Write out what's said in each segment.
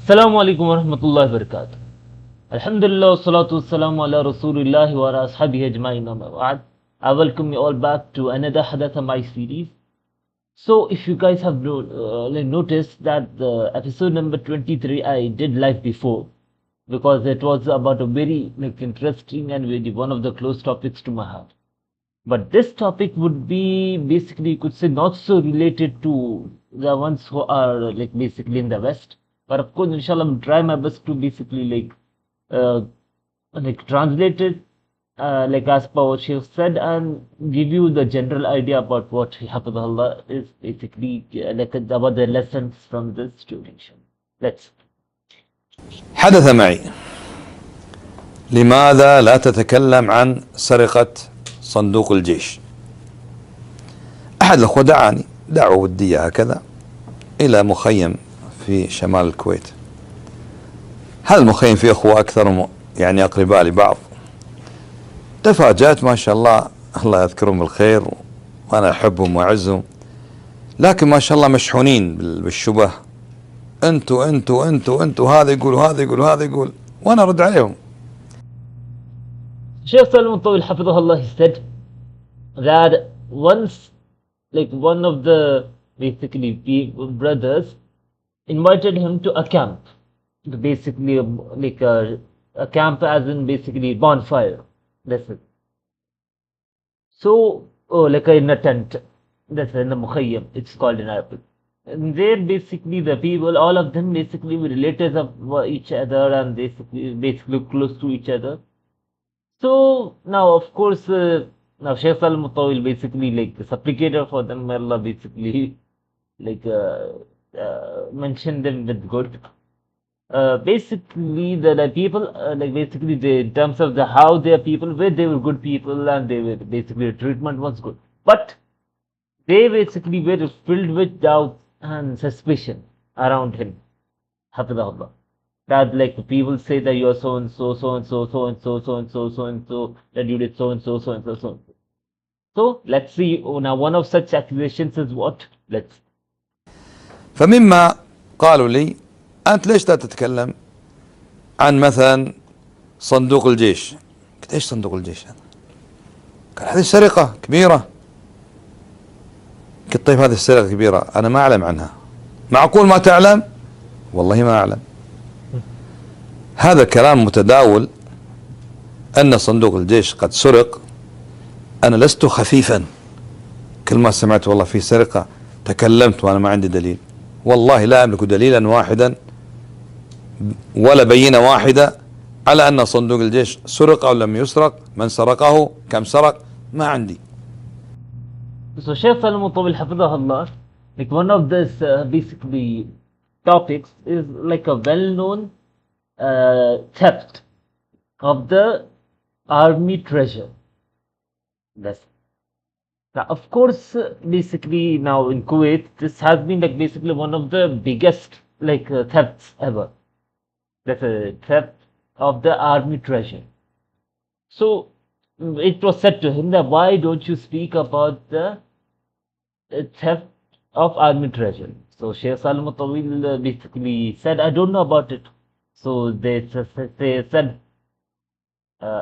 Assalamu alaikum wa rahmatullahi wa barakatuh. Alhamdulillah, salatu wassalamu ala Rasulillahi wa ala ashabihi ajma'in amma ba'd. I welcome you all back to another Hadatha My series. So, if you guys have noticed that the episode number 23 I did live before because it was about a very interesting and very one of the close topics to my heart. But this topic would be basically, you could say, not so related to the ones who are basically in the West. But of course, inshallah, I'm try my best to basically uh, translate it as per what Sheikh said and give you the general idea about what Hafidhullah is basically about the lessons from this story. Let's. حدث معي لماذا لا تتكلم عن سرقة صندوق الجيش. أحد الأخوة دعاني دعوة ودية هكذا إلى مخيم في شمال الكويت. هذا المخيم فيه أخوة أكثر يعني أقرباء لبعض. تفاجأت ما شاء الله، الله يذكرهم بالخير وأنا أحبهم وأعزهم، لكن ما شاء الله مشحونين بالشبه. أنتوا هذا يقول وهذا يقول وهذا يقول، وأنا أرد عليهم. Sheikh Salem Taweel, he said that once, one of the basically brothers invited him to a camp, basically a camp as in basically bonfire. That's it. So, in a tent, that's in the mukhayyam, it's called in Arabic. And there basically the people, all of them basically were relatives of each other and basically close to each other. So now, of course, now Sheikh Salem Taweel basically supplicated for them. Allah basically mentioned them with good. Basically, the people basically in terms of how they are people, where they were good people and they were basically the treatment was good, but they basically were filled with doubt and suspicion around him. Hafidhullah. That people say that you are so and so, so and so, so and so, so and so, so and so, that you did so and so, so and so, so and so. So let's see. Now one of such accusations is what? Let's. فمما قالوا لي أنت ليش لا تتكلم عن مثلا صندوق الجيش؟ قلت إيش صندوق الجيش هذا؟ قال هذه سرقة كبيرة. قلت طيب هذه السرقة كبيرة أنا ما أعلم عنها. معقول ما تعلم؟ والله ما أعلم. هذا كلام متداول أن صندوق الجيش قد سرق. أنا لست خفيفا، كل ما سمعت والله في سرقة تكلمت وأنا ما عندي دليل. والله لا أملك دليلا واحدا ولا بينة واحدة على أن صندوق الجيش سرق أو لم يسرق، من سرقه، كم سرق، ما عندي. So Sheikh Salem Taweel Hafidhullah, one of this basically topics is a well-known theft of the army treasure. That's now, of course, basically now in Kuwait, this has been basically one of the biggest thefts ever. That's a theft of the army treasure. So it was said to him that why don't you speak about the theft of army treasure? So Sheikh Salem Taweel basically said, I don't know about it. So they said,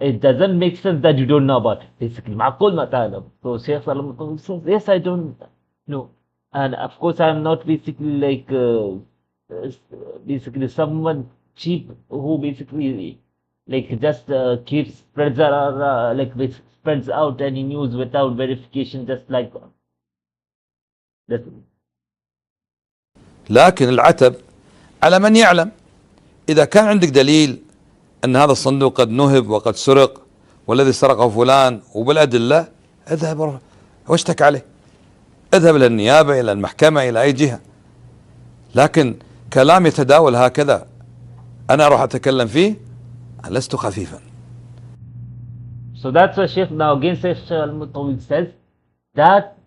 it doesn't make sense that you don't know about it, basically. Ma'qul ma ta'lam. So Sheikh Salem Taweel says, yes, I don't know. And of course, I'm not basically basically someone cheap who basically just keeps spreads out any news without verification, just like that. لكن العتب على من يعلم. إذا كان عندك دليل أن هذا الصندوق قد نهب وقد سرق والذي سرقه فلان وبالأدلة، اذهب واشتك عليه، اذهب إلى النيابة، إلى المحكمة، إلى أي جهة. لكن كلام يتداول هكذا أنا أروح أتكلم فيه، لست خفيفا. So that's why Sheikh now again Sheikh Salem Taweel says that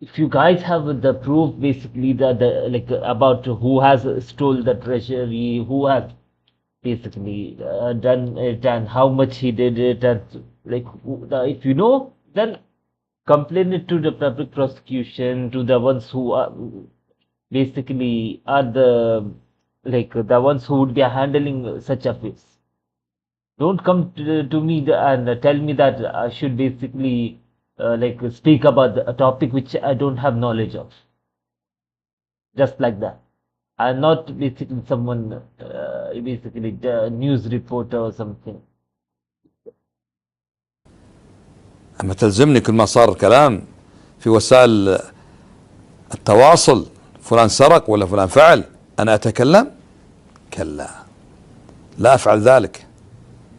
if you guys have the proof basically that about who has stole the treasury, who has basically done it and how much he did it, and if you know, then complain it to the public prosecution, to the ones who are basically are the like the ones who would be handling such affairs. Don't come to me and tell me that I should basically like speak about a topic which I don't have knowledge of. Just like that. I'm not basically someone, basically the news reporter or something. أما تلزمني كل ما صار كلام في وسائل التواصل فلان سرق ولا فلان فعل أنا أتكلم؟ كلا، لا أفعل ذلك،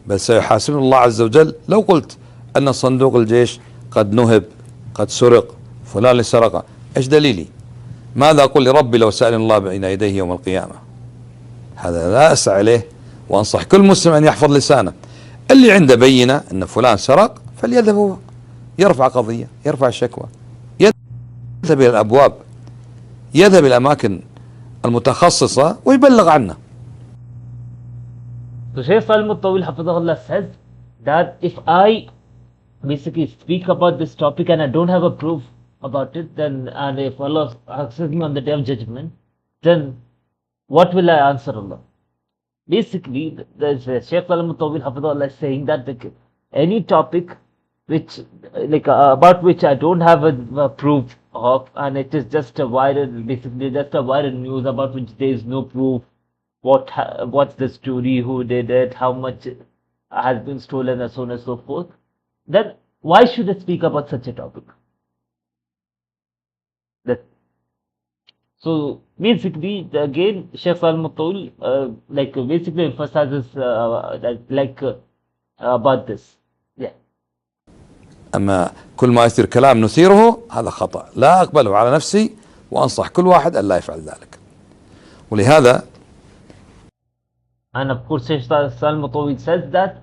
بل سيحاسبني الله عز وجل لو قلت أن صندوق الجيش قد نهب، قد سرق، فلان اللي سرقه. إيش دليلي؟ ماذا أقول لربي لو سألني الله بين يديه يوم القيامة؟ هذا لا أسعى إليه، وأنصح كل مسلم أن يحفظ لسانه. اللي عنده بينة أن فلان سرق فليذهب هو يرفع قضية، يرفع شكوى، يذهب إلى الأبواب، يذهب إلى الأماكن المتخصصة ويبلغ عنه. So Shaykh Salem Taweel Hafidahullah says that if I basically speak about this topic and I don't have a proof about it, then and if Allah asks me on the day of judgment, then what will I answer Allah? Basically, the Shaykh Salem Taweel Hafidahullah is saying that any topic which like about which I don't have a proof of, and it is just a viral, basically just a viral news about which there is no proof. What's the story, who did it, how much has been stolen, and so on and so forth, then why should I speak about such a topic? So basically, again, Sheikh Al-Mutul like basically emphasizes about this. Yeah. أما كل ما يصير كلام نثيره هذا خطأ، لا أقبله على نفسي، وأنصح كل واحد أن لا يفعل ذلك. ولهذا And of course, Sheikh Salem Taweel says that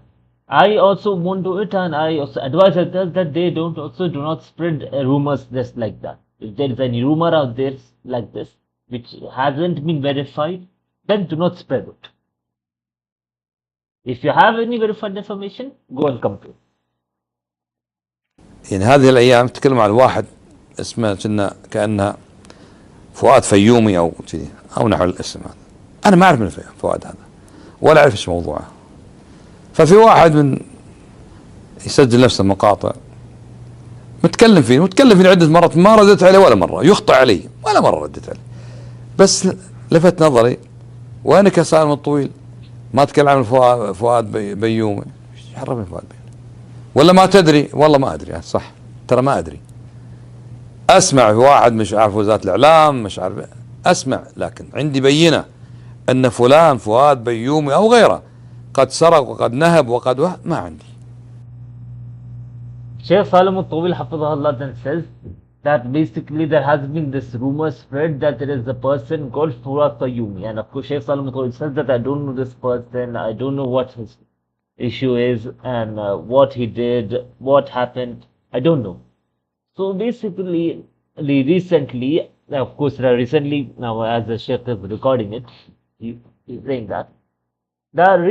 I also won't do it, and I also advise others that they do not spread rumors just like that. If there is any rumor out there like this which hasn't been verified, then do not spread it. If you have any verified information, go and complain. يعني هذه الأيام تكلم عن واحد اسمه كأنه فؤاد فيومي أو كذي أو نحو الاسم هذا. أنا ما أعرف من فؤاد هذا ولا أعرف إيش موضوعه. ففي واحد من يسجل نفسه مقاطع متكلم فيه عدة مرات، ما ردت عليه ولا مرة، يخطئ علي ولا مرة ردت عليه، بس لفت نظري وينك يا سالم الطويل؟ ما تكلم عن فؤاد بيومي، ايش عرفني فؤاد بيومي؟ ولا ما تدري؟ والله ما ادري، صح ترى ما ادري. اسمع في واحد مش عارف وزارة الاعلام مش عارف، اسمع، لكن عندي بينة ان فلان فؤاد بيومي او غيره قد سرق وقد نهب وقد ما عندي. Sheikh Salem Taweel Hafidahullah then says that basically there has been this rumor spread that there is a person called Fuad Qayyumi, and of course Sheikh Salem Taweel says that I don't know this person, I don't know what his issue is and what he did, what happened, I don't know. So basically, recently, of course recently now as the Sheikh is recording it, he's saying that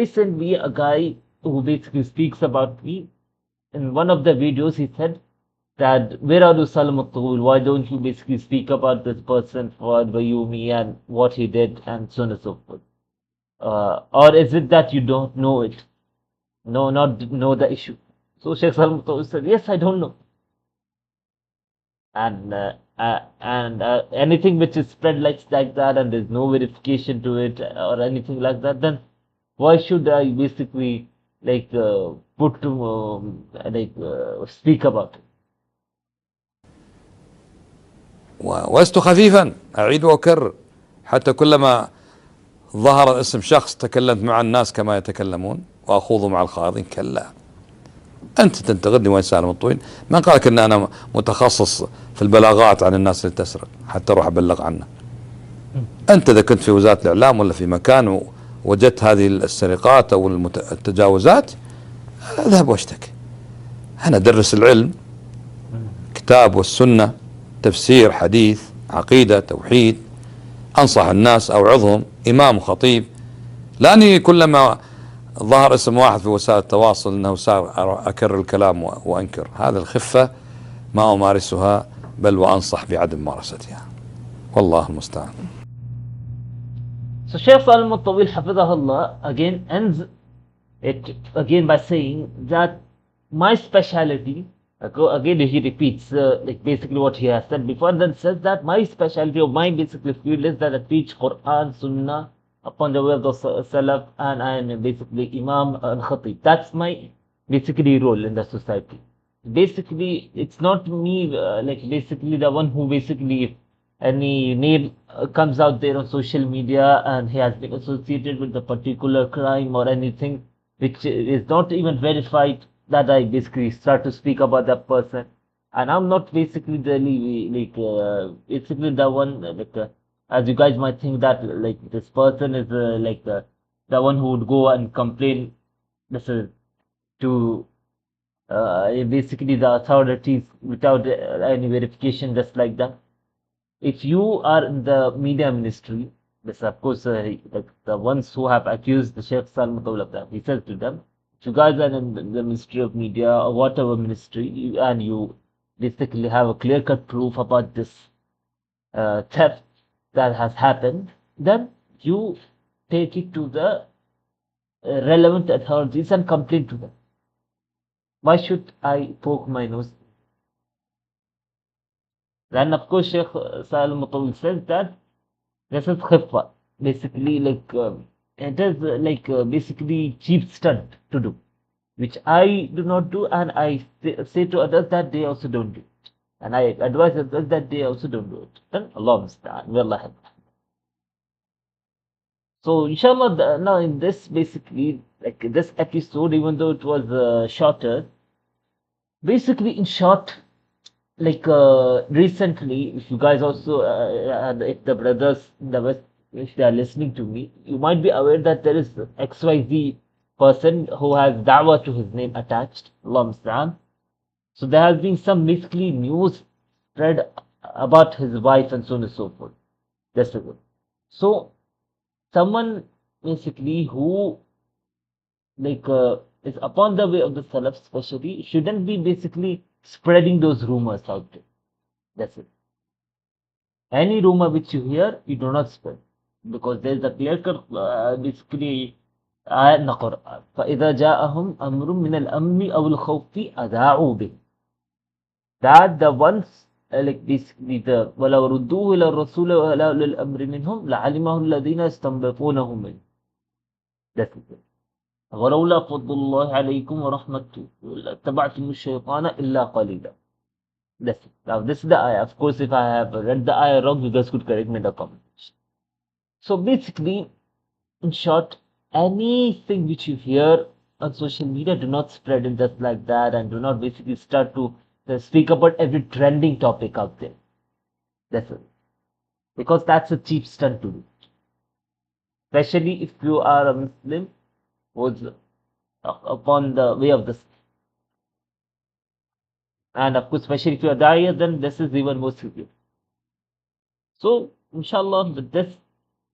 recently a guy who basically speaks about me, in one of the videos he said that, where are you Salem Taweel, why don't you basically speak about this person Fuad Bayumi and what he did and so on and so forth. Or is it that you don't know it? No, not know the issue. So Sheikh Salem Taweel said, yes, I don't know. And anything which is spread like that and there's no verification to it or anything like that, then why should I basically like speak about it? ولست خفيفا، أعيد وأكرر، حتى كلما ظهر اسم شخص تكلمت مع الناس كما يتكلمون وأخوض مع الخائضين. كلا، أنت تنتقدني وين سالم الطويل؟ من قالك أن أنا متخصص في البلاغات عن الناس اللي تسرق حتى أروح أبلغ عنه؟ أنت إذا كنت في وزارة الإعلام ولا في مكان وجدت هذه السرقات أو التجاوزات، اذهب واشتكي. أنا أدرس العلم، كتاب والسنة، تفسير، حديث، عقيدة، توحيد، أنصح الناس، أوعظهم، إمام وخطيب. لأني كلما ظهر اسم واحد في وسائل التواصل أنه صار أكرر الكلام وأنكر. هذه الخفة ما أمارسها، بل وأنصح بعدم ممارستها، والله المستعان. So Shaykh Salem Taweel Hafidahullah again ends it again by saying that my speciality, again he repeats like basically what he has said before, and then says that my specialty or my basically field is that I teach Quran, Sunnah upon the way of the Salaf, and I am basically Imam and Khatib. That's my basically role in the society. Basically, it's not me like basically the one who basically any name comes out there on social media and he has been associated with a particular crime or anything which is not even verified, that I basically start to speak about that person. And I'm not basically the like basically the one as you guys might think that like this person is the one who would go and complain this is to basically the authorities without any verification, just like that. If you are in the media ministry, this of course like the ones who have accused the Sheikh Salman of that, he says to them, if you guys are in the Ministry of Media or whatever ministry, and you basically have a clear-cut proof about this theft that has happened, then you take it to the relevant authorities and complain to them. Why should I poke my nose? Then of course Sheikh Salem Mutawil says that this is khifwa. Basically like it is basically cheap stunt to do, which I do not do, and I say to others that they also don't do it. And I advise others that they also don't do it. Then Allah musta'an. Wallah. So inshallah now in this basically like this episode, even though it was shorter, basically in short, like recently, if you guys also if the brothers in the west, if they are listening to me, you might be aware that there is XYZ person who has da'wah to his name attached, Allah musta'an. So there has been some basically news spread about his wife and so on and so forth. That's it. So someone basically who like is upon the way of the Salaf especially shouldn't be basically spreading those rumors out there. That's it. Any rumor which you hear, you do not spread, because there is a clear-cut basically ayat in the Quran. فَإِذَا جَاءَهُمْ أَمْرٌ مِنَ الْأَمْنِ أَوْ الْخَوْفِ أَذَاعُوا بِهِ. That the ones like basically the وَلَوْ رُدُّوهُ إِلَى الرَّسُولِ وَإِلَى أُولِي الْأَمْرِ مِنْهُمْ لَعَلِمَهُ الَّذِينَ يَسْتَنبِطُونَهُ مِنْهُمْ. That's it. ولولا فضل الله عليكم ورحمته لاتبعتم الشيطان إلا قليلا. That's it. Now this is the ayah. Of course, if I have read the ayah wrong, you guys could correct me in the comments. So basically, in short, anything which you hear on social media, do not spread it just like that, and do not basically start to speak about every trending topic out there. That's it. Because that's a cheap stunt to do. Especially if you are a Muslim who's upon the way of this. And of course, especially if you are Da'iyah, then this is even more severe. So, inshallah, with this,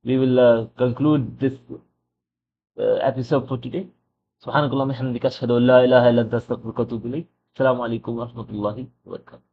we will conclude this episode for today. سبحانك اللهم وبحمدك أشهد أن لا إله إلا أنت أستغفرك وأتوب إليك. السلام عليكم ورحمة الله وبركاته.